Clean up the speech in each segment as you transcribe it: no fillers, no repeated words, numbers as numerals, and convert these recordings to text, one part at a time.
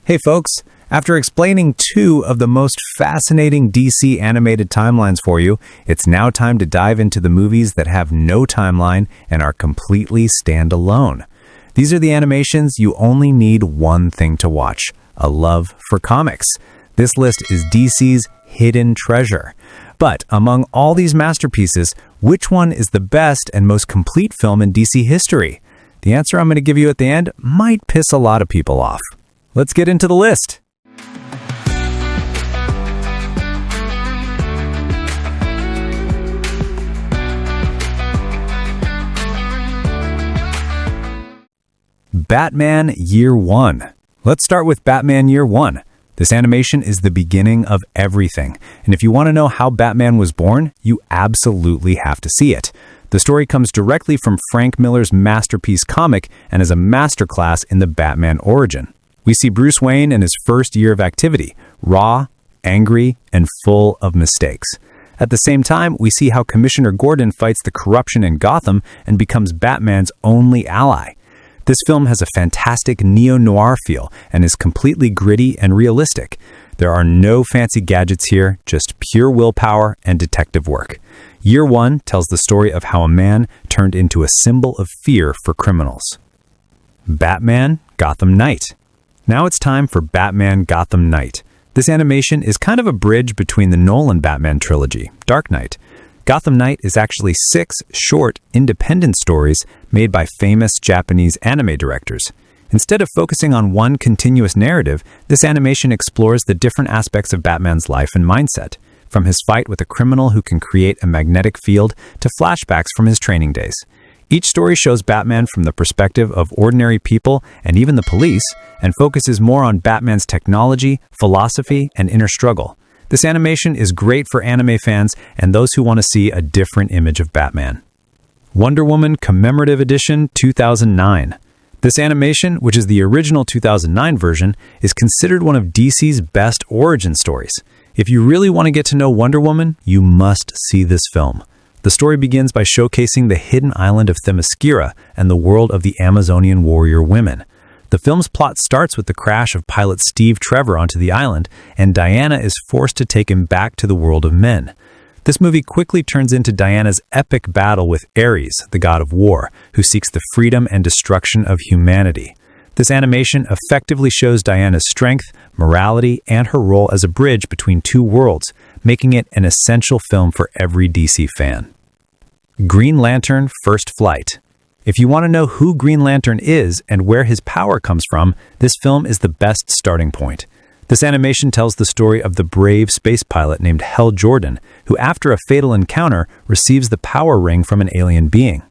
Hey folks, after explaining two of the most fascinating DC animated timelines for you, it's now time to dive into the movies that have no timeline and are completely standalone. These are the animations you only need one thing to watch: a love for comics. This list is DC's hidden treasure. But among all these masterpieces, which one is the best and most complete film in DC history? The answer I'm going to give you at the end might piss a lot of people off. Let's get into the list. Batman Year One. Let's start with Batman Year One. This animation is the beginning of everything, and if you want to know how Batman was born, you absolutely have to see it. The story comes directly from Frank Miller's masterpiece comic and is a masterclass in the Batman origin. We see Bruce Wayne in his first year of activity, raw, angry, and full of mistakes. At the same time, we see how Commissioner Gordon fights the corruption in Gotham and becomes Batman's only ally. This film has a fantastic neo-noir feel and is completely gritty and realistic. There are no fancy gadgets here, just pure willpower and detective work. Year One tells the story of how a man turned into a symbol of fear for criminals. Batman Gotham Knight. Now it's time for Batman Gotham Knight. This animation is kind of a bridge between the Nolan Batman trilogy, Dark Knight. Gotham Knight is actually 6 short, independent stories made by famous Japanese anime directors. Instead of focusing on one continuous narrative, this animation explores the different aspects of Batman's life and mindset, from his fight with a criminal who can create a magnetic field to flashbacks from his training days. Each story shows Batman from the perspective of ordinary people and even the police, and focuses more on Batman's technology, philosophy, and inner struggle. This animation is great for anime fans and those who want to see a different image of Batman. Wonder Woman Commemorative Edition 2009. This animation, which is the original 2009 version, is considered one of DC's best origin stories. If you really want to get to know Wonder Woman, you must see this film. The story begins by showcasing the hidden island of Themyscira and the world of the Amazonian warrior women. The film's plot starts with the crash of pilot Steve Trevor onto the island, and Diana is forced to take him back to the world of men. This movie quickly turns into Diana's epic battle with Ares, the god of war, who seeks the freedom and destruction of humanity. This animation effectively shows Diana's strength, morality, and her role as a bridge between two worlds, making it an essential film for every DC fan. Green Lantern First Flight. If you want to know who Green Lantern is and where his power comes from, this film is the best starting point. This animation tells the story of the brave space pilot named Hal Jordan, who after a fatal encounter receives the power ring from an alien being.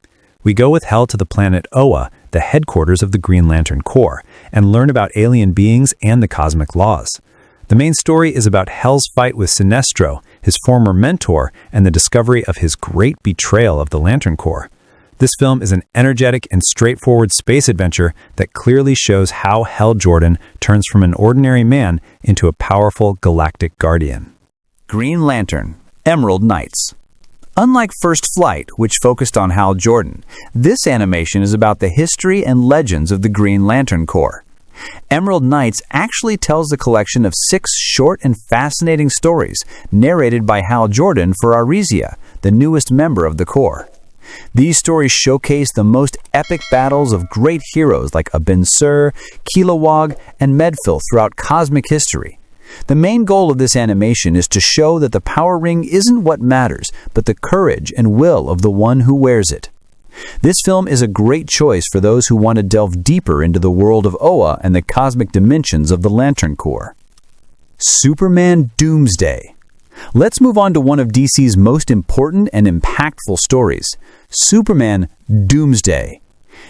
We go with Hal to the planet Oa, the headquarters of the Green Lantern Corps, and learn about alien beings and the cosmic laws. The main story is about Hal's fight with Sinestro, his former mentor, and the discovery of his great betrayal of the Lantern Corps. This film is an energetic and straightforward space adventure that clearly shows how Hal Jordan turns from an ordinary man into a powerful galactic guardian. Green Lantern Emerald Knights. Unlike First Flight, which focused on Hal Jordan, this animation is about the history and legends of the Green Lantern Corps. Emerald Knights actually tells a collection of 6 short and fascinating stories narrated by Hal Jordan for Arisia, the newest member of the Corps. These stories showcase the most epic battles of great heroes like Abin Sur, Kilowog, and Medfil throughout cosmic history. The main goal of this animation is to show that the power ring isn't what matters, but the courage and will of the one who wears it. This film is a great choice for those who want to delve deeper into the world of Oa and the cosmic dimensions of the Lantern Corps. Superman Doomsday. Let's move on to one of DC's most important and impactful stories, Superman Doomsday.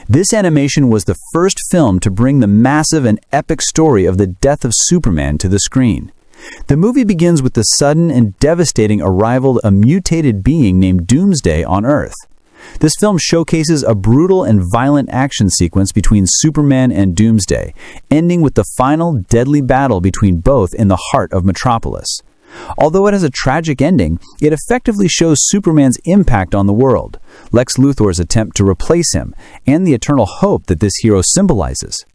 This animation was the first film to bring the massive and epic story of the death of Superman to the screen. The movie begins with the sudden and devastating arrival of a mutated being named Doomsday on Earth. This film showcases a brutal and violent action sequence between Superman and Doomsday, ending with the final deadly battle between both in the heart of Metropolis. Although it has a tragic ending, it effectively shows Superman's impact on the world, Lex Luthor's attempt to replace him, and the eternal hope that this hero symbolizes.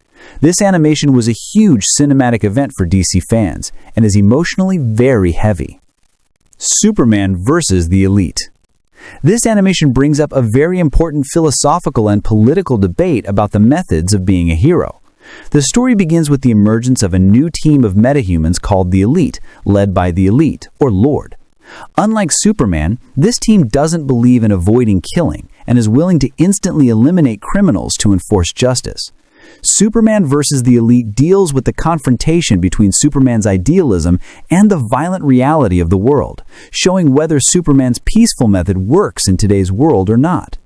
This animation was a huge cinematic event for DC fans and is emotionally very heavy. Superman versus the Elite. This animation brings up a very important philosophical and political debate about the methods of being a hero. The story begins with the emergence of a new team of metahumans called the Elite, led by the Elite, or Lord. Unlike Superman, this team doesn't believe in avoiding killing and is willing to instantly eliminate criminals to enforce justice. Superman versus the Elite deals with the confrontation between Superman's idealism and the violent reality of the world, showing whether Superman's peaceful method works in today's world or not.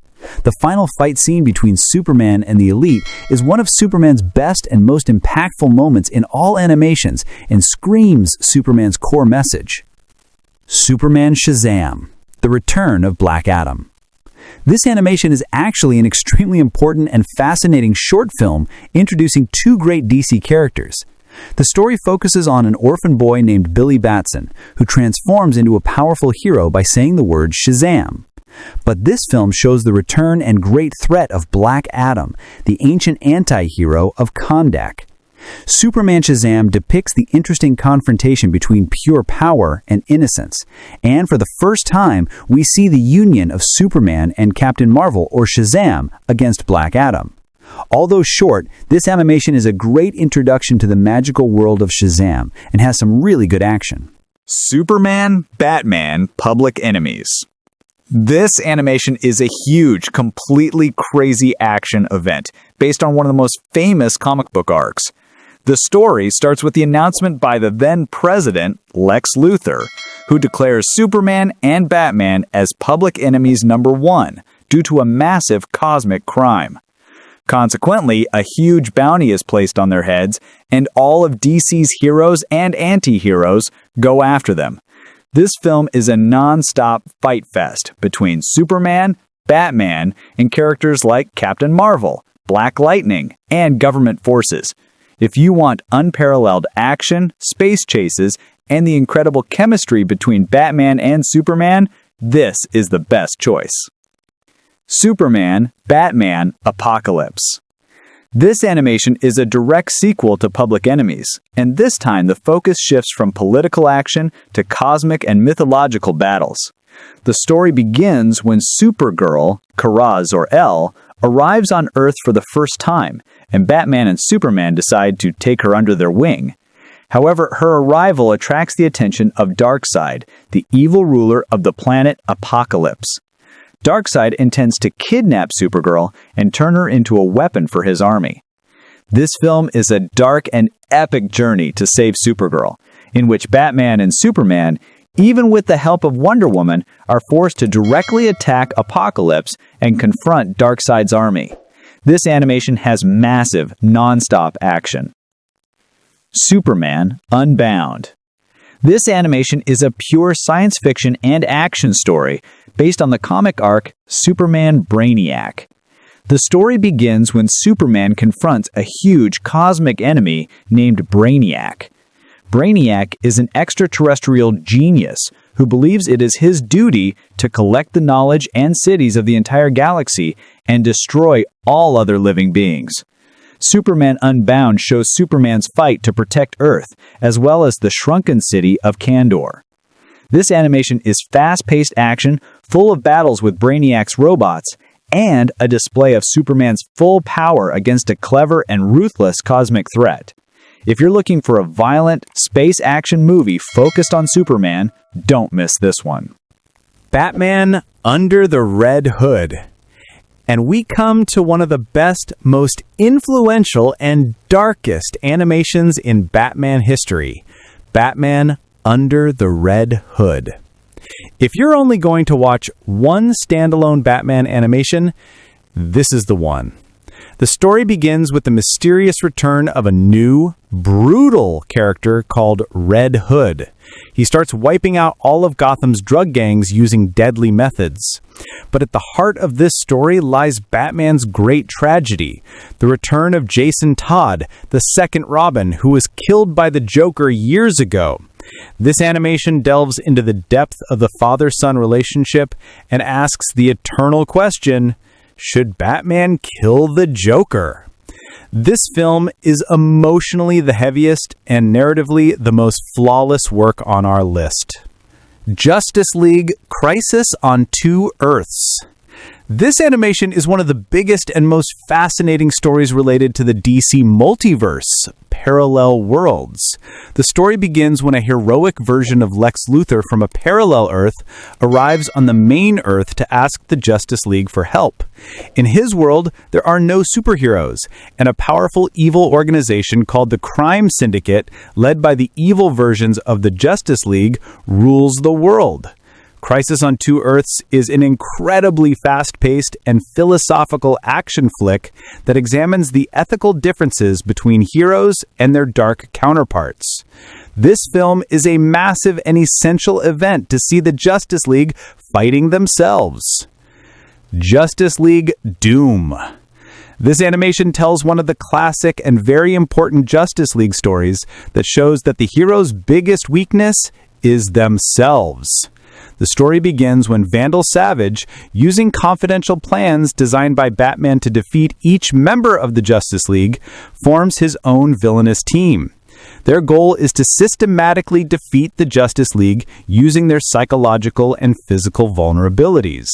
The final fight scene between Superman and the Elite is one of Superman's best and most impactful moments in all animations and screams Superman's core message. Superman Shazam! The Return of Black Adam. This animation is actually an extremely important and fascinating short film introducing two great DC characters. The story focuses on an orphan boy named Billy Batson, who transforms into a powerful hero by saying the word Shazam. But this film shows the return and great threat of Black Adam, the ancient anti-hero of Kahndaq. Superman Shazam depicts the interesting confrontation between pure power and innocence, and for the first time, we see the union of Superman and Captain Marvel, or Shazam, against Black Adam. Although short, this animation is a great introduction to the magical world of Shazam and has some really good action. Superman, Batman, Public Enemies. This animation is a huge, completely crazy action event based on one of the most famous comic book arcs. The story starts with the announcement by the then-president, Lex Luthor, who declares Superman and Batman as public enemies number 1 due to a massive cosmic crime. Consequently, a huge bounty is placed on their heads, and all of DC's heroes and anti-heroes go after them. This film is a non-stop fight fest between Superman, Batman, and characters like Captain Marvel, Black Lightning, and government forces. If you want unparalleled action, space chases, and the incredible chemistry between Batman and Superman, this is the best choice. Superman, Batman, Apocalypse. This animation is a direct sequel to Public Enemies, and this time the focus shifts from political action to cosmic and mythological battles. The story begins when Supergirl, Kaz or El, arrives on Earth for the first time, and Batman and Superman decide to take her under their wing. However, her arrival attracts the attention of Darkseid, the evil ruler of the planet Apocalypse. Darkseid intends to kidnap Supergirl and turn her into a weapon for his army. This film is a dark and epic journey to save Supergirl, in which Batman and Superman, even with the help of Wonder Woman, are forced to directly attack Apocalypse and confront Darkseid's army. This animation has massive, non-stop action. Superman Unbound. This animation is a pure science fiction and action story based on the comic arc Superman Brainiac. The story begins when Superman confronts a huge cosmic enemy named Brainiac. Brainiac is an extraterrestrial genius who believes it is his duty to collect the knowledge and cities of the entire galaxy and destroy all other living beings. Superman Unbound shows Superman's fight to protect Earth, as well as the shrunken city of Kandor. This animation is fast-paced action, full of battles with Brainiac's robots, and a display of Superman's full power against a clever and ruthless cosmic threat. If you're looking for a violent, space action movie focused on Superman, don't miss this one. Batman Under the Red Hood. And we come to one of the best, most influential, and darkest animations in Batman history. Batman Under the Red Hood. If you're only going to watch one standalone Batman animation, this is the one. The story begins with the mysterious return of a new, brutal character called Red Hood. He starts wiping out all of Gotham's drug gangs using deadly methods. But at the heart of this story lies Batman's great tragedy, the return of Jason Todd, the second Robin, who was killed by the Joker years ago. This animation delves into the depth of the father-son relationship and asks the eternal question, should Batman kill the Joker? This film is emotionally the heaviest and narratively the most flawless work on our list. Justice League: Crisis on Two Earths. This animation is one of the biggest and most fascinating stories related to the DC multiverse, parallel worlds. The story begins when a heroic version of Lex Luthor from a parallel Earth arrives on the main Earth to ask the Justice League for help. In his world, there are no superheroes, and a powerful evil organization called the Crime Syndicate, led by the evil versions of the Justice League, rules the world. Crisis on Two Earths is an incredibly fast-paced and philosophical action flick that examines the ethical differences between heroes and their dark counterparts. This film is a massive and essential event to see the Justice League fighting themselves. Justice League Doom. This animation tells one of the classic and very important Justice League stories that shows that the hero's biggest weakness is themselves. The story begins when Vandal Savage, using confidential plans designed by Batman to defeat each member of the Justice League, forms his own villainous team. Their goal is to systematically defeat the Justice League using their psychological and physical vulnerabilities.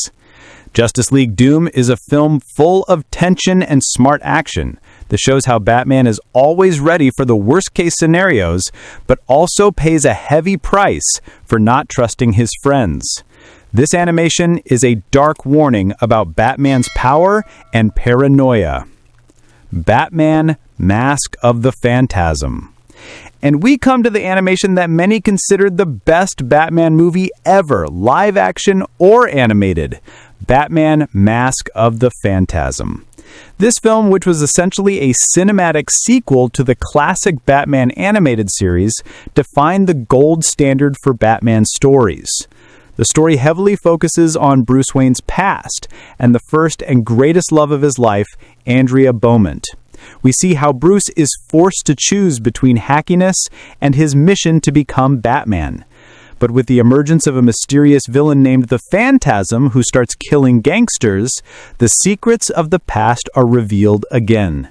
Justice League Doom is a film full of tension and smart action that shows how Batman is always ready for the worst-case scenarios, but also pays a heavy price for not trusting his friends. This animation is a dark warning about Batman's power and paranoia. Batman: Mask of the Phantasm. And we come to the animation that many considered the best Batman movie ever, live action or animated. Batman: Mask of the Phantasm. This film, which was essentially a cinematic sequel to the classic Batman animated series, defined the gold standard for Batman stories. The story heavily focuses on Bruce Wayne's past and the first and greatest love of his life, Andrea Beaumont. We see how Bruce is forced to choose between hackiness and his mission to become Batman. But with the emergence of a mysterious villain named the Phantasm who starts killing gangsters, the secrets of the past are revealed again.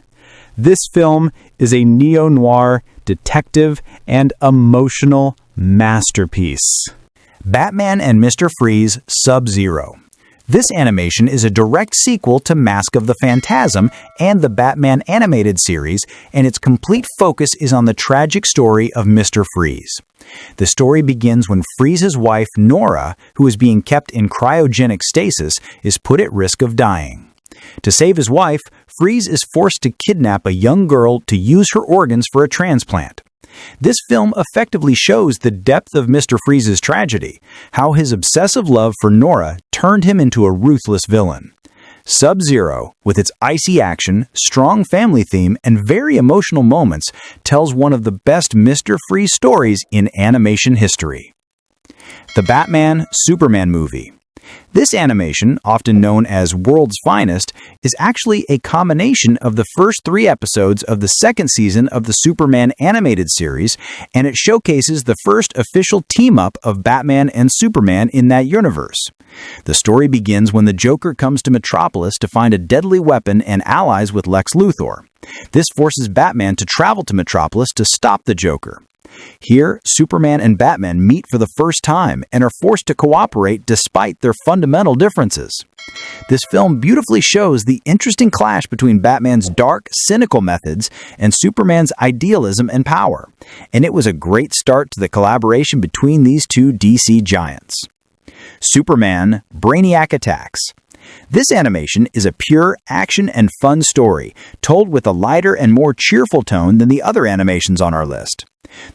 This film is a neo-noir, detective, and emotional masterpiece. Batman and Mr. Freeze: Sub-Zero. This animation is a direct sequel to Mask of the Phantasm and the Batman animated series, and its complete focus is on the tragic story of Mr. Freeze. The story begins when Freeze's wife, Nora, who is being kept in cryogenic stasis, is put at risk of dying. To save his wife, Freeze is forced to kidnap a young girl to use her organs for a transplant. This film effectively shows the depth of Mr. Freeze's tragedy, how his obsessive love for Nora turned him into a ruthless villain. Sub-Zero, with its icy action, strong family theme, and very emotional moments, tells one of the best Mr. Freeze stories in animation history. The Batman-Superman movie. This animation, often known as World's Finest, is actually a combination of the first 3 episodes of the second season of the Superman animated series, and it showcases the first official team-up of Batman and Superman in that universe. The story begins when the Joker comes to Metropolis to find a deadly weapon and allies with Lex Luthor. This forces Batman to travel to Metropolis to stop the Joker. Here, Superman and Batman meet for the first time and are forced to cooperate despite their fundamental differences. This film beautifully shows the interesting clash between Batman's dark, cynical methods and Superman's idealism and power, and it was a great start to the collaboration between these two DC giants. Superman: Brainiac Attacks. This animation is a pure action and fun story, told with a lighter and more cheerful tone than the other animations on our list.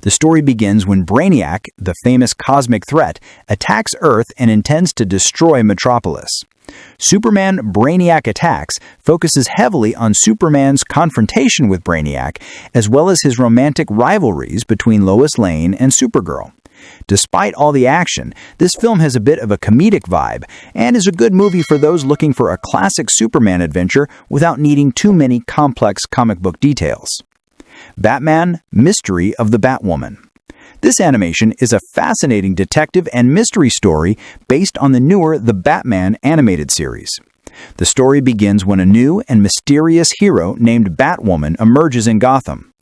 The story begins when Brainiac, the famous cosmic threat, attacks Earth and intends to destroy Metropolis. Superman: Brainiac Attacks focuses heavily on Superman's confrontation with Brainiac, as well as his romantic rivalries between Lois Lane and Supergirl. Despite all the action, this film has a bit of a comedic vibe and is a good movie for those looking for a classic Superman adventure without needing too many complex comic book details. Batman: Mystery of the Batwoman. This animation is a fascinating detective and mystery story based on the newer The Batman animated series. The story begins when a new and mysterious hero named Batwoman emerges in Gotham.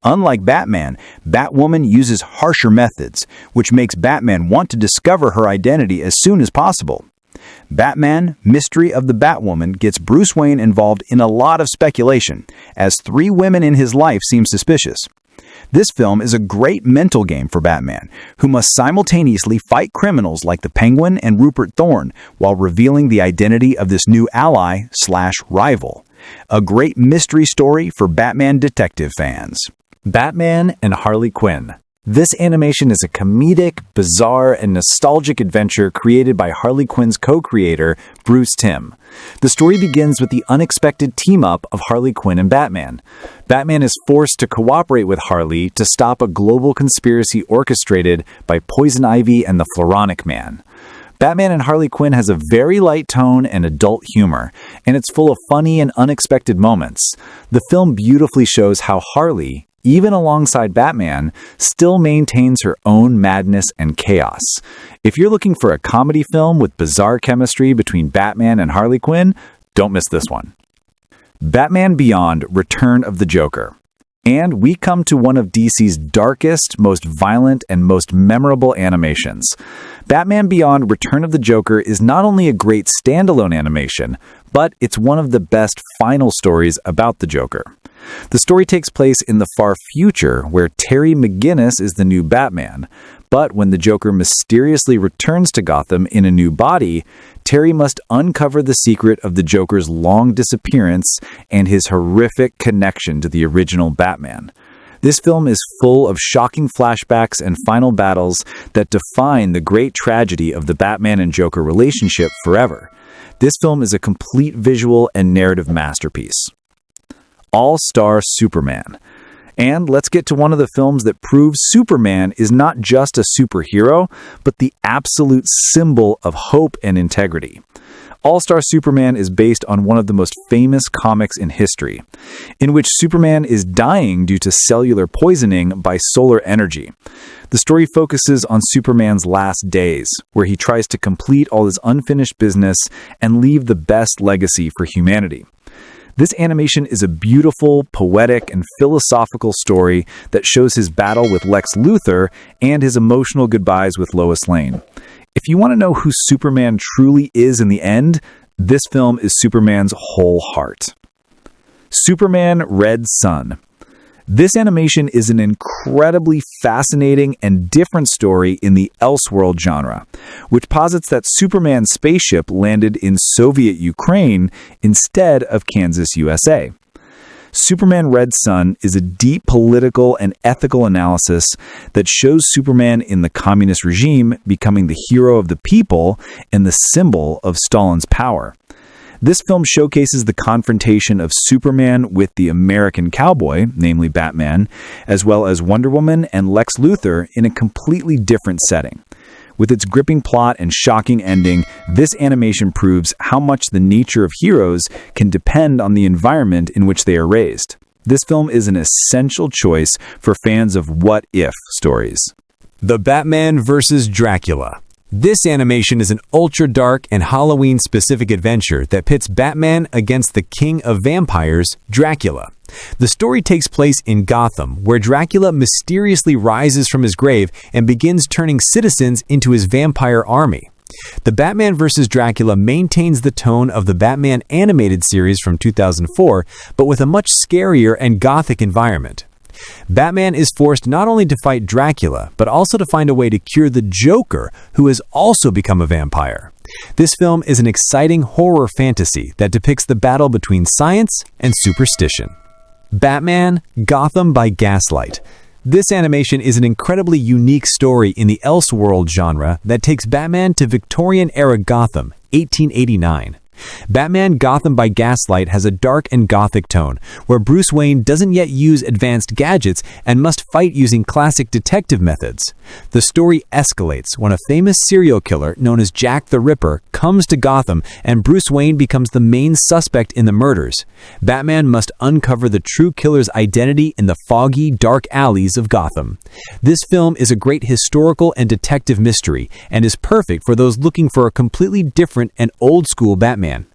Unlike Batman, Batwoman uses harsher methods, which makes Batman want to discover her identity as soon as possible. Batman: Mystery of the Batwoman gets Bruce Wayne involved in a lot of speculation, as 3 women in his life seem suspicious. This film is a great mental game for Batman, who must simultaneously fight criminals like the Penguin and Rupert Thorne while revealing the identity of this new ally/rival. A great mystery story for Batman detective fans. Batman and Harley Quinn. This animation is a comedic, bizarre, and nostalgic adventure created by Harley Quinn's co-creator, Bruce Timm. The story begins with the unexpected team-up of Harley Quinn and Batman. Batman is forced to cooperate with Harley to stop a global conspiracy orchestrated by Poison Ivy and the Floronic Man. Batman and Harley Quinn has a very light tone and adult humor, and it's full of funny and unexpected moments. The film beautifully shows how Harley, even alongside Batman, still maintains her own madness and chaos. If you're looking for a comedy film with bizarre chemistry between Batman and Harley Quinn, don't miss this one. Batman Beyond: Return of the Joker. And we come to one of DC's darkest, most violent, and most memorable animations. Batman Beyond: Return of the Joker is not only a great standalone animation, but it's one of the best final stories about the Joker. The story takes place in the far future, where Terry McGinnis is the new Batman. But when the Joker mysteriously returns to Gotham in a new body, Terry must uncover the secret of the Joker's long disappearance and his horrific connection to the original Batman. This film is full of shocking flashbacks and final battles that define the great tragedy of the Batman and Joker relationship forever. This film is a complete visual and narrative masterpiece. All-Star Superman. And let's get to one of the films that proves Superman is not just a superhero, but the absolute symbol of hope and integrity. All-Star Superman is based on one of the most famous comics in history, in which Superman is dying due to cellular poisoning by solar energy. The story focuses on Superman's last days, where he tries to complete all his unfinished business and leave the best legacy for humanity. This animation is a beautiful, poetic, and philosophical story that shows his battle with Lex Luthor and his emotional goodbyes with Lois Lane. If you want to know who Superman truly is in the end, this film is Superman's whole heart. Superman Red Sun. This animation is an incredibly fascinating and different story in the Elseworld genre, which posits that Superman's spaceship landed in Soviet Ukraine instead of Kansas, USA. Superman Red Sun is a deep political and ethical analysis that shows Superman in the communist regime becoming the hero of the people and the symbol of Stalin's power. This film showcases the confrontation of Superman with the American cowboy, namely Batman, as well as Wonder Woman and Lex Luthor in a completely different setting. With its gripping plot and shocking ending, this animation proves how much the nature of heroes can depend on the environment in which they are raised. This film is an essential choice for fans of what-if stories. The Batman vs. Dracula. This animation is an ultra-dark and Halloween-specific adventure that pits Batman against the king of vampires, Dracula. The story takes place in Gotham, where Dracula mysteriously rises from his grave and begins turning citizens into his vampire army. The Batman vs. Dracula maintains the tone of the Batman animated series from 2004, but with a much scarier and gothic environment. Batman is forced not only to fight Dracula, but also to find a way to cure the Joker, who has also become a vampire. This film is an exciting horror fantasy that depicts the battle between science and superstition. Batman: Gotham by Gaslight. This animation is an incredibly unique story in the Elseworld genre that takes Batman to Victorian-era Gotham, 1889. Batman Gotham by Gaslight has a dark and gothic tone, where Bruce Wayne doesn't yet use advanced gadgets and must fight using classic detective methods. The story escalates when a famous serial killer known as Jack the Ripper comes to Gotham and Bruce Wayne becomes the main suspect in the murders. Batman must uncover the true killer's identity in the foggy, dark alleys of Gotham. This film is a great historical and detective mystery and is perfect for those looking for a completely different and old-school Batman.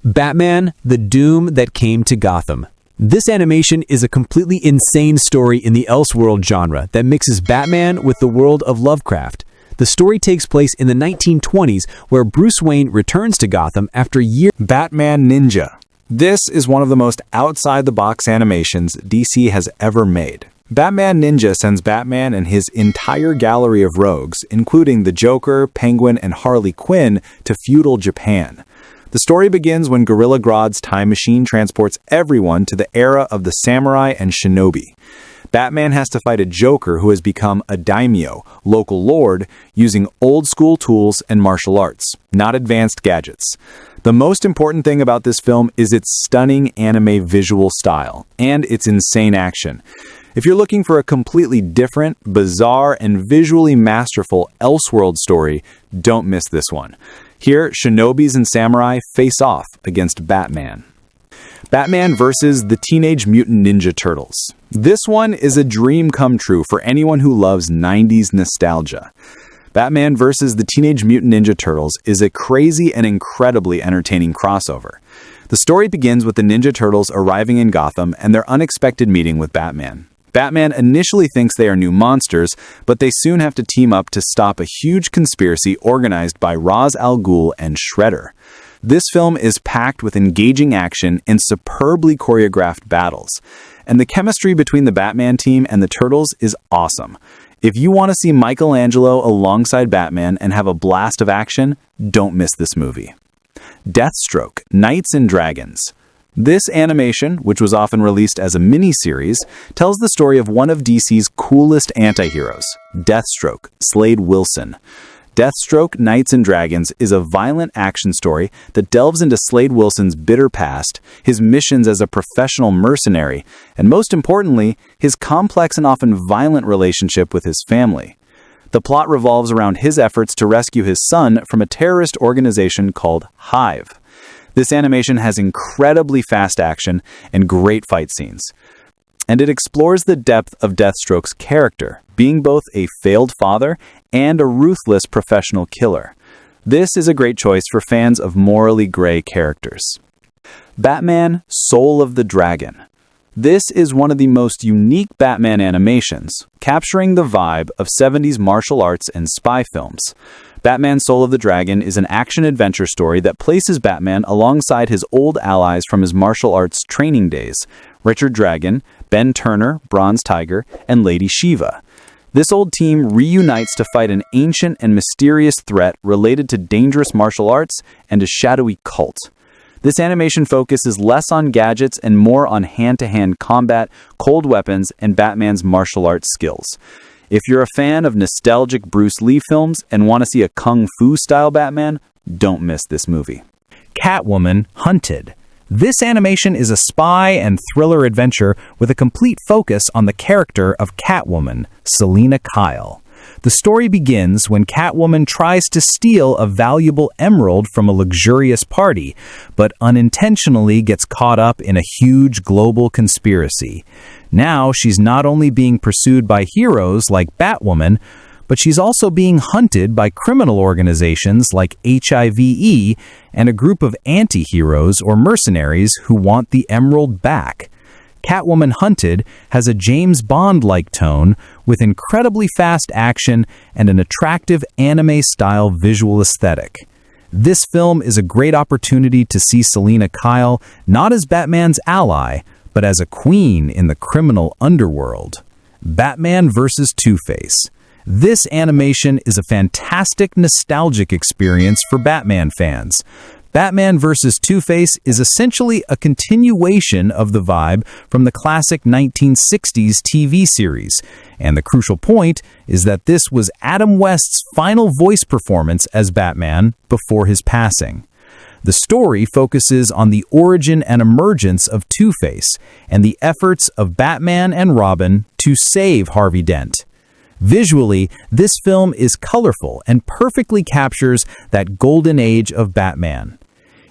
Batman: The Doom That Came to Gotham. This animation is a completely insane story in the Elseworld genre that mixes Batman with the world of Lovecraft. The story takes place in the 1920s, where Bruce Wayne returns to Gotham after years. Batman Ninja. This is one of the most outside-the-box animations DC has ever made. Batman Ninja sends Batman and his entire gallery of rogues, including the Joker, Penguin, and Harley Quinn, to feudal Japan. The story begins when Gorilla Grodd's time machine transports everyone to the era of the samurai and shinobi. Batman has to fight a Joker who has become a daimyo, local lord, using old-school tools and martial arts, not advanced gadgets. The most important thing about this film is its stunning anime visual style and its insane action. If you're looking for a completely different, bizarre, and visually masterful Elseworld story, don't miss this one. Here, shinobis and samurai face off against Batman. Batman vs. the Teenage Mutant Ninja Turtles. This one is a dream come true for anyone who loves 90s nostalgia. Batman vs. the Teenage Mutant Ninja Turtles is a crazy and incredibly entertaining crossover. The story begins with the Ninja Turtles arriving in Gotham and their unexpected meeting with Batman. Batman initially thinks they are new monsters, but they soon have to team up to stop a huge conspiracy organized by Ra's al Ghul and Shredder. This film is packed with engaging action and superbly choreographed battles, and the chemistry between the Batman team and the Turtles is awesome. If you want to see Michelangelo alongside Batman and have a blast of action, don't miss this movie. Deathstroke: Knights and Dragons. This animation, which was often released as a mini-series, tells the story of one of DC's coolest anti-heroes, Deathstroke, Slade Wilson. Deathstroke: Knights and Dragons is a violent action story that delves into Slade Wilson's bitter past, his missions as a professional mercenary, and most importantly, his complex and often violent relationship with his family. The plot revolves around his efforts to rescue his son from a terrorist organization called Hive. This animation has incredibly fast action and great fight scenes. And it explores the depth of Deathstroke's character, being both a failed father and a ruthless professional killer. This is a great choice for fans of morally gray characters. Batman: Soul of the Dragon. This is one of the most unique Batman animations, capturing the vibe of 70s martial arts and spy films. Batman: Soul of the Dragon is an action-adventure story that places Batman alongside his old allies from his martial arts training days, Richard Dragon, Ben Turner, Bronze Tiger, and Lady Shiva. This old team reunites to fight an ancient and mysterious threat related to dangerous martial arts and a shadowy cult. This animation focuses less on gadgets and more on hand-to-hand combat, cold weapons, and Batman's martial arts skills. If you're a fan of nostalgic Bruce Lee films and want to see a kung fu-style Batman, don't miss this movie. Catwoman: Hunted. This animation is a spy and thriller adventure with a complete focus on the character of Catwoman, Selina Kyle. The story begins when Catwoman tries to steal a valuable emerald from a luxurious party, but unintentionally gets caught up in a huge global conspiracy. Now she's not only being pursued by heroes like Batwoman, but she's also being hunted by criminal organizations like HIV and a group of anti-heroes or mercenaries who want the emerald back. Catwoman: Hunted has a James Bond-like tone with incredibly fast action and an attractive anime-style visual aesthetic. This film is a great opportunity to see Selina Kyle not as Batman's ally, but as a queen in the criminal underworld. Batman vs. Two-Face. This animation is a fantastic nostalgic experience for Batman fans. Batman vs. Two-Face is essentially a continuation of the vibe from the classic 1960s TV series, and the crucial point is that this was Adam West's final voice performance as Batman before his passing. The story focuses on the origin and emergence of Two-Face and the efforts of Batman and Robin to save Harvey Dent. Visually, this film is colorful and perfectly captures that golden age of Batman.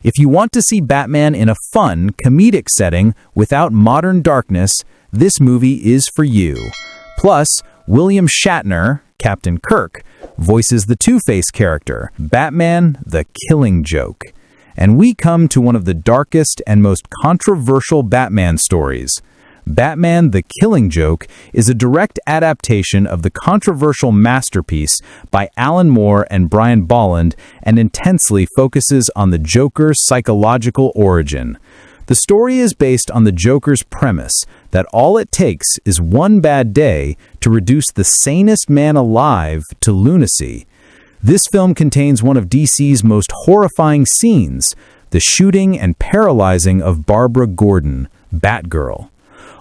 If you want to see Batman in a fun, comedic setting without modern darkness, this movie is for you. Plus, William Shatner, Captain Kirk, voices the Two-Face character, Batman: The Killing Joke. And we come to one of the darkest and most controversial Batman stories. Batman: The Killing Joke is a direct adaptation of the controversial masterpiece by Alan Moore and Brian Bolland and intensely focuses on the Joker's psychological origin. The story is based on the Joker's premise that all it takes is one bad day to reduce the sanest man alive to lunacy. This film contains one of DC's most horrifying scenes, the shooting and paralyzing of Barbara Gordon, Batgirl.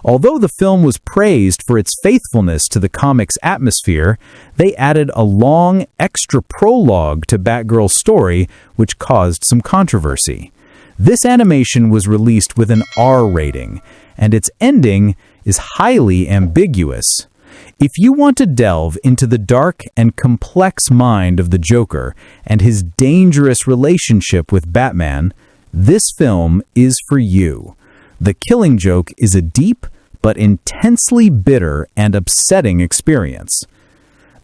Although the film was praised for its faithfulness to the comic's atmosphere, they added a long, extra prologue to Batgirl's story, which caused some controversy. This animation was released with an R rating, and its ending is highly ambiguous. If you want to delve into the dark and complex mind of the Joker and his dangerous relationship with Batman, this film is for you. The Killing Joke is a deep but intensely bitter and upsetting experience.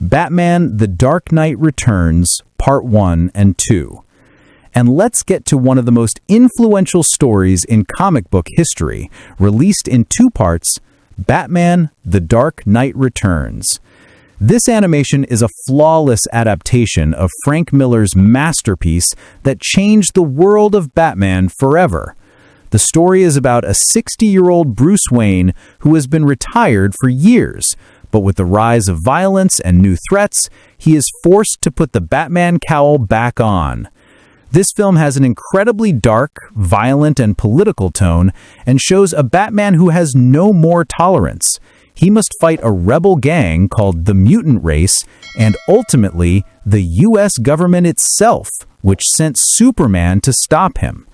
Batman: The Dark Knight Returns, Part 1 and 2. And let's get to one of the most influential stories in comic book history, released in 2 parts, Batman: The Dark Knight Returns. This animation is a flawless adaptation of Frank Miller's masterpiece that changed the world of Batman forever. The story is about a 60-year-old Bruce Wayne who has been retired for years, but with the rise of violence and new threats, he is forced to put the Batman cowl back on. This film has an incredibly dark, violent, and political tone and shows a Batman who has no more tolerance. He must fight a rebel gang called the Mutant Race and ultimately the U.S. government itself, which sent Superman to stop him.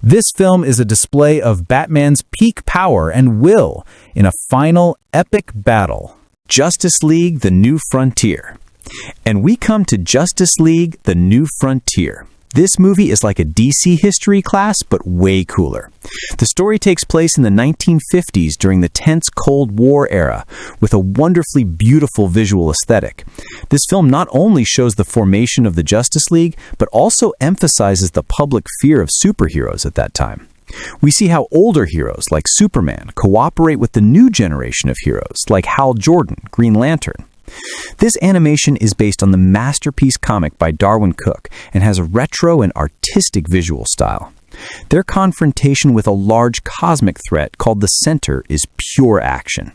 This film is a display of Batman's peak power and will in a final epic battle. Justice League: The New Frontier. And we come to Justice League: The New Frontier. This movie is like a DC history class, but way cooler. The story takes place in the 1950s during the tense Cold War era, with a wonderfully beautiful visual aesthetic. This film not only shows the formation of the Justice League, but also emphasizes the public fear of superheroes at that time. We see how older heroes, like Superman, cooperate with the new generation of heroes, like Hal Jordan, Green Lantern. This animation is based on the masterpiece comic by Darwin Cook and has a retro and artistic visual style. Their confrontation with a large cosmic threat called the Center is pure action.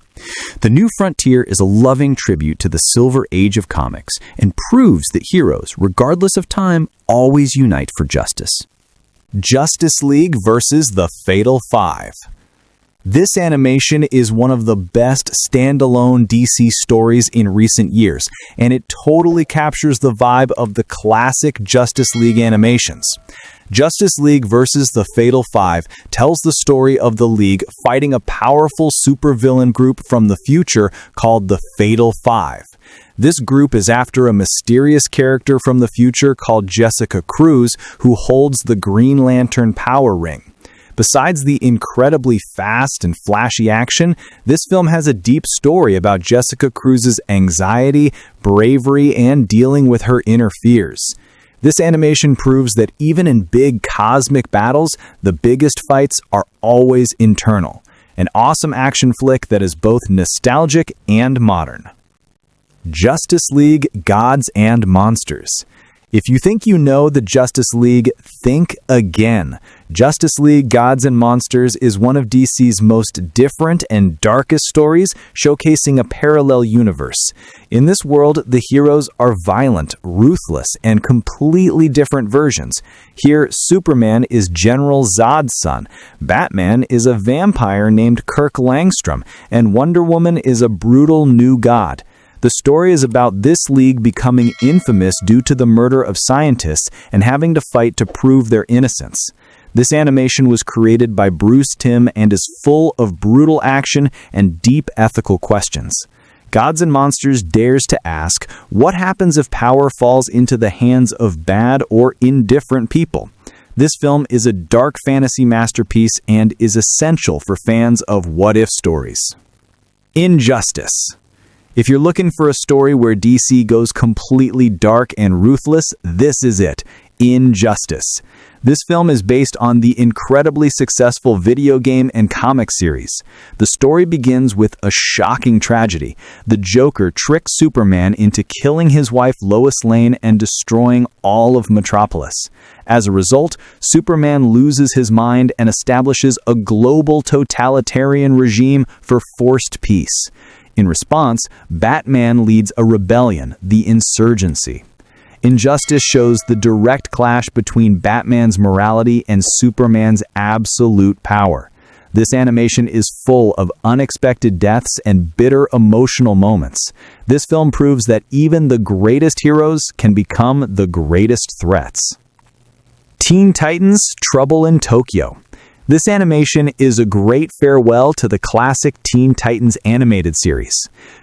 The New Frontier is a loving tribute to the Silver Age of comics and proves that heroes, regardless of time, always unite for justice. Justice League versus the Fatal Five. This animation is one of the best standalone DC stories in recent years, and it totally captures the vibe of the classic Justice League animations. Justice League versus the Fatal Five tells the story of the League fighting a powerful supervillain group from the future called the Fatal Five. This group is after a mysterious character from the future called Jessica Cruz, who holds the Green Lantern power ring. Besides the incredibly fast and flashy action, this film has a deep story about Jessica Cruz's anxiety, bravery, and dealing with her inner fears. This animation proves that even in big cosmic battles, the biggest fights are always internal. An awesome action flick that is both nostalgic and modern. Justice League: Gods and Monsters. If you think you know the Justice League, think again. Justice League: Gods and Monsters is one of DC's most different and darkest stories, showcasing a parallel universe. In this world, the heroes are violent, ruthless, and completely different versions. Here, Superman is General Zod's son, Batman is a vampire named Kirk Langstrom, and Wonder Woman is a brutal new god. The story is about this league becoming infamous due to the murder of scientists and having to fight to prove their innocence. This animation was created by Bruce Timm and is full of brutal action and deep ethical questions. Gods and Monsters dares to ask, what happens if power falls into the hands of bad or indifferent people? This film is a dark fantasy masterpiece and is essential for fans of what-if stories. Injustice. If you're looking for a story where DC goes completely dark and ruthless, this is it. Injustice. This film is based on the incredibly successful video game and comic series. The story begins with a shocking tragedy. The Joker tricks Superman into killing his wife Lois Lane and destroying all of Metropolis. As a result, Superman loses his mind and establishes a global totalitarian regime for forced peace. In response, Batman leads a rebellion, the Insurgency. Injustice shows the direct clash between Batman's morality and Superman's absolute power. This animation is full of unexpected deaths and bitter emotional moments. This film proves that even the greatest heroes can become the greatest threats. Teen Titans: Trouble in Tokyo. This animation is a great farewell to the classic Teen Titans animated series.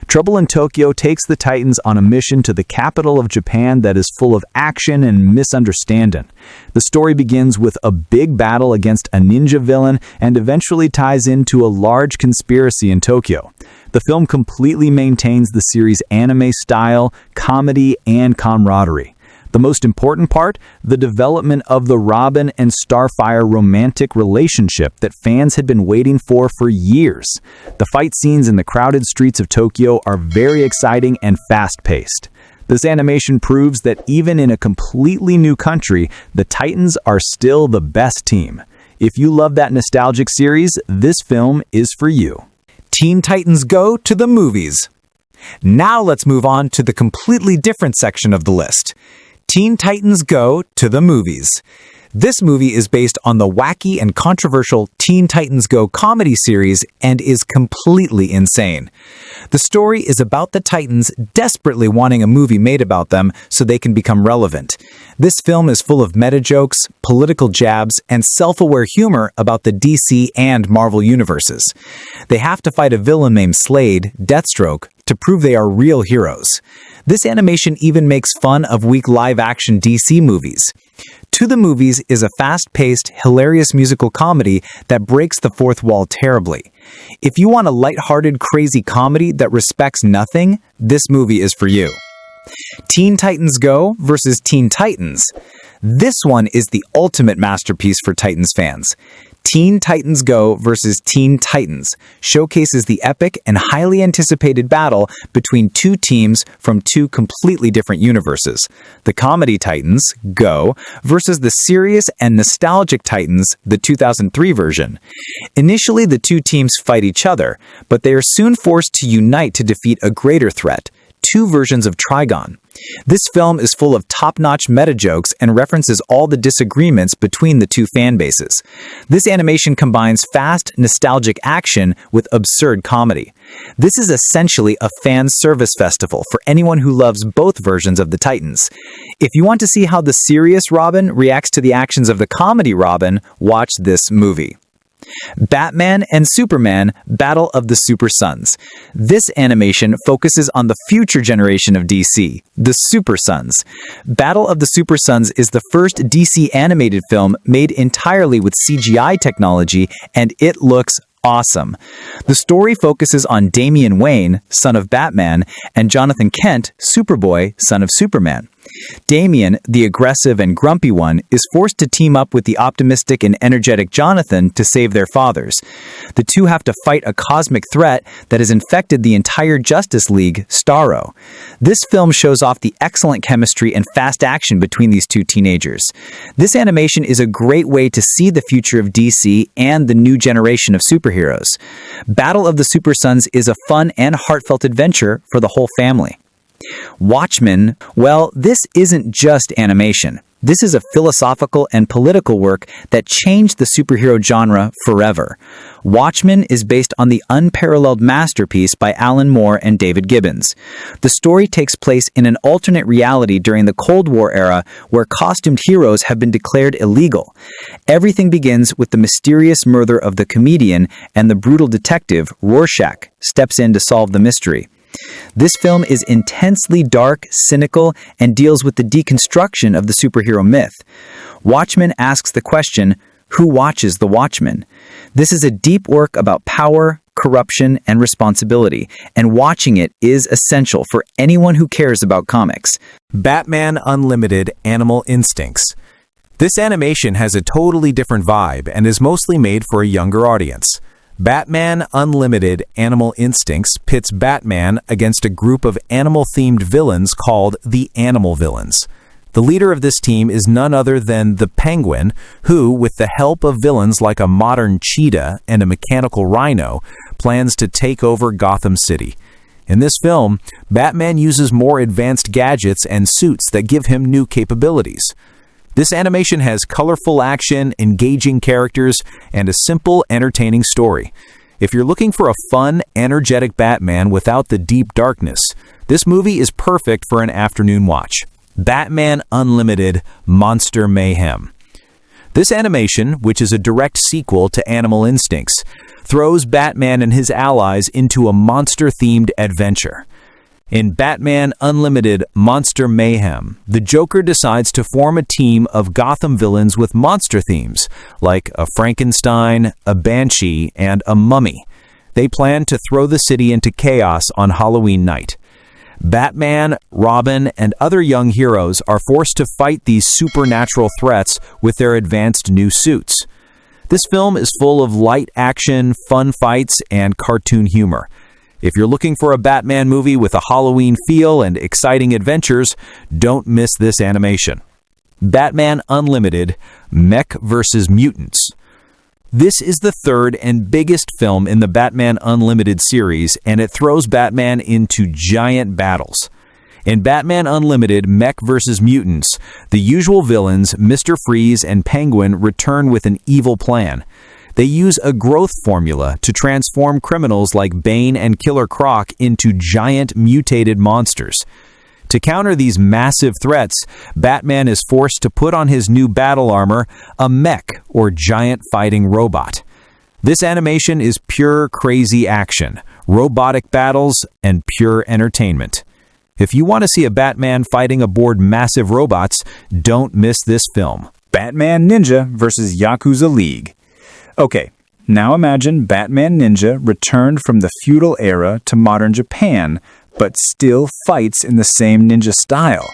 Trouble in Tokyo takes the Titans on a mission to the capital of Japan that is full of action and misunderstanding. The story begins with a big battle against a ninja villain and eventually ties into a large conspiracy in Tokyo. The film completely maintains the series' anime style, comedy, and camaraderie. The most important part, the development of the Robin and Starfire romantic relationship that fans had been waiting for years. The fight scenes in the crowded streets of Tokyo are very exciting and fast-paced. This animation proves that even in a completely new country, the Titans are still the best team. If you love that nostalgic series, this film is for you. Teen Titans Go to the movies. Now let's move on to the completely different section of the list. Teen Titans Go to the movies. This movie is based on the wacky and controversial Teen Titans Go comedy series and is completely insane. The story is about the Titans desperately wanting a movie made about them so they can become relevant. This film is full of meta jokes, political jabs, and self-aware humor about the DC and Marvel universes. They have to fight a villain named Slade, Deathstroke, to prove they are real heroes. This animation even makes fun of weak live-action DC movies. To the Movies is a fast-paced, hilarious musical comedy that breaks the fourth wall terribly. If you want a lighthearted, crazy comedy that respects nothing, this movie is for you. Teen Titans Go versus Teen Titans. This one is the ultimate masterpiece for Titans fans. Teen Titans Go versus Teen Titans showcases the epic and highly anticipated battle between two teams from two completely different universes. The comedy Titans, Go, versus the serious and nostalgic Titans, the 2003 version. Initially, the two teams fight each other, but they are soon forced to unite to defeat a greater threat. Two versions of Trigon. This film is full of top-notch meta jokes and references all the disagreements between the two fan bases. This animation combines fast, nostalgic action with absurd comedy. This is essentially a fan service festival for anyone who loves both versions of the Titans. If you want to see how the serious Robin reacts to the actions of the comedy Robin, watch this movie. Batman and Superman: Battle of the Super Sons. This animation focuses on the future generation of DC, the Super Sons. Battle of the Super Sons is the first DC animated film made entirely with CGI technology, and it looks awesome. The story focuses on Damian Wayne, son of Batman, and Jonathan Kent, Superboy, son of Superman. Damian, the aggressive and grumpy one, is forced to team up with the optimistic and energetic Jonathan to save their fathers. The two have to fight a cosmic threat that has infected the entire Justice League, Starro. This film shows off the excellent chemistry and fast action between these two teenagers. This animation is a great way to see the future of DC and the new generation of superheroes. Battle of the Super Sons is a fun and heartfelt adventure for the whole family. Watchmen, well, this isn't just animation. This is a philosophical and political work that changed the superhero genre forever. Watchmen is based on the unparalleled masterpiece by Alan Moore and David Gibbons. The story takes place in an alternate reality during the Cold War era where costumed heroes have been declared illegal. Everything begins with the mysterious murder of the comedian, and the brutal detective, Rorschach, steps in to solve the mystery. This film is intensely dark, cynical, and deals with the deconstruction of the superhero myth. Watchmen asks the question, who watches the Watchmen? This is a deep work about power, corruption, and responsibility, and watching it is essential for anyone who cares about comics. Batman Unlimited: Animal Instincts. This animation has a totally different vibe and is mostly made for a younger audience. Batman Unlimited Animal Instincts pits Batman against a group of animal-themed villains called the Animal Villains. The leader of this team is none other than the Penguin, who, with the help of villains like a modern cheetah and a mechanical rhino, plans to take over Gotham City. In this film, Batman uses more advanced gadgets and suits that give him new capabilities. This animation has colorful action, engaging characters, and a simple, entertaining story. If you're looking for a fun, energetic Batman without the deep darkness, this movie is perfect for an afternoon watch. Batman Unlimited Monster Mayhem. This animation, which is a direct sequel to Animal Instincts, throws Batman and his allies into a monster-themed adventure. In Batman Unlimited Monster Mayhem, the Joker decides to form a team of Gotham villains with monster themes, like a Frankenstein, a Banshee, and a mummy. They plan to throw the city into chaos on Halloween night. Batman, Robin, and other young heroes are forced to fight these supernatural threats with their advanced new suits. This film is full of light action, fun fights, and cartoon humor. If you're looking for a Batman movie with a Halloween feel and exciting adventures, don't miss this animation. Batman Unlimited Mech vs. Mutants. This is the third and biggest film in the Batman Unlimited series, and it throws Batman into giant battles. In Batman Unlimited Mech vs. Mutants, the usual villains, Mr. Freeze and Penguin, return with an evil plan. They use a growth formula to transform criminals like Bane and Killer Croc into giant mutated monsters. To counter these massive threats, Batman is forced to put on his new battle armor, a mech, or giant fighting robot. This animation is pure crazy action, robotic battles, and pure entertainment. If you want to see a Batman fighting aboard massive robots, don't miss this film. Batman Ninja vs. Yakuza League. Okay, now imagine Batman Ninja returned from the feudal era to modern Japan, but still fights in the same ninja style.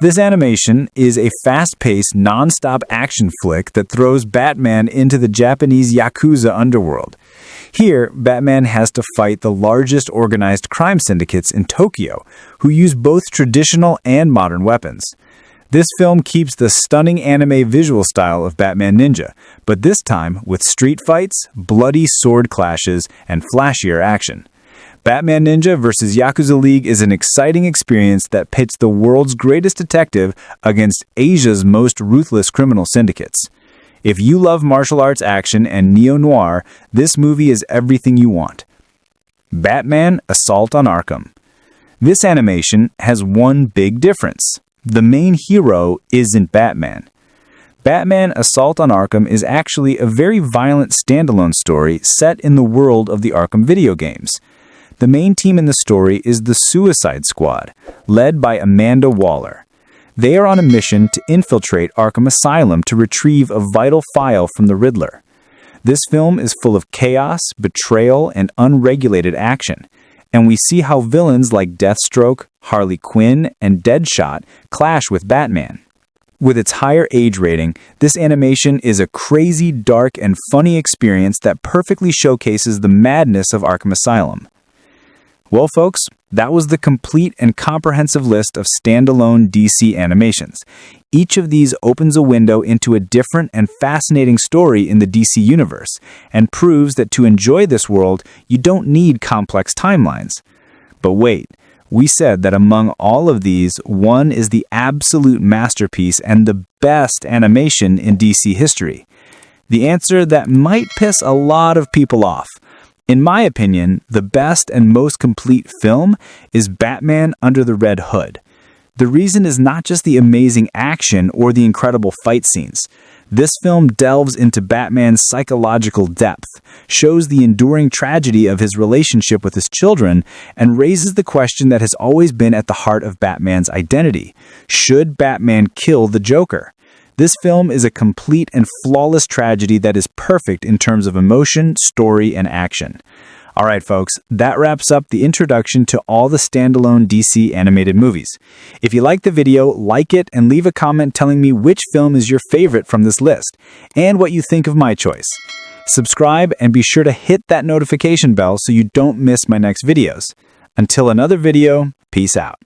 This animation is a fast-paced, non-stop action flick that throws Batman into the Japanese Yakuza underworld. Here, Batman has to fight the largest organized crime syndicates in Tokyo, who use both traditional and modern weapons. This film keeps the stunning anime visual style of Batman Ninja, but this time with street fights, bloody sword clashes, and flashier action. Batman Ninja vs. Yakuza League is an exciting experience that pits the world's greatest detective against Asia's most ruthless criminal syndicates. If you love martial arts action and neo-noir, this movie is everything you want. Batman Assault on Arkham. This animation has one big difference. The main hero isn't Batman. Batman Assault on Arkham is actually a very violent standalone story set in the world of the Arkham video games. The main team in the story is the Suicide Squad, led by Amanda Waller. They are on a mission to infiltrate Arkham Asylum to retrieve a vital file from the Riddler. This film is full of chaos, betrayal, and unregulated action, and we see how villains like Deathstroke, Harley Quinn, and Deadshot clash with Batman. With its higher age rating, this animation is a crazy, dark, and funny experience that perfectly showcases the madness of Arkham Asylum. Well, folks, that was the complete and comprehensive list of standalone DC animations. Each of these opens a window into a different and fascinating story in the DC universe, and proves that to enjoy this world, you don't need complex timelines. But wait, we said that among all of these, one is the absolute masterpiece and the best animation in DC history. The answer that might piss a lot of people off. In my opinion, the best and most complete film is Batman Under the Red Hood. The reason is not just the amazing action or the incredible fight scenes. This film delves into Batman's psychological depth, shows the enduring tragedy of his relationship with his children, and raises the question that has always been at the heart of Batman's identity. Should Batman kill the Joker? This film is a complete and flawless tragedy that is perfect in terms of emotion, story, and action. Alright folks, that wraps up the introduction to all the standalone DC animated movies. If you liked the video, like it and leave a comment telling me which film is your favorite from this list, and what you think of my choice. Subscribe and be sure to hit that notification bell so you don't miss my next videos. Until another video, peace out.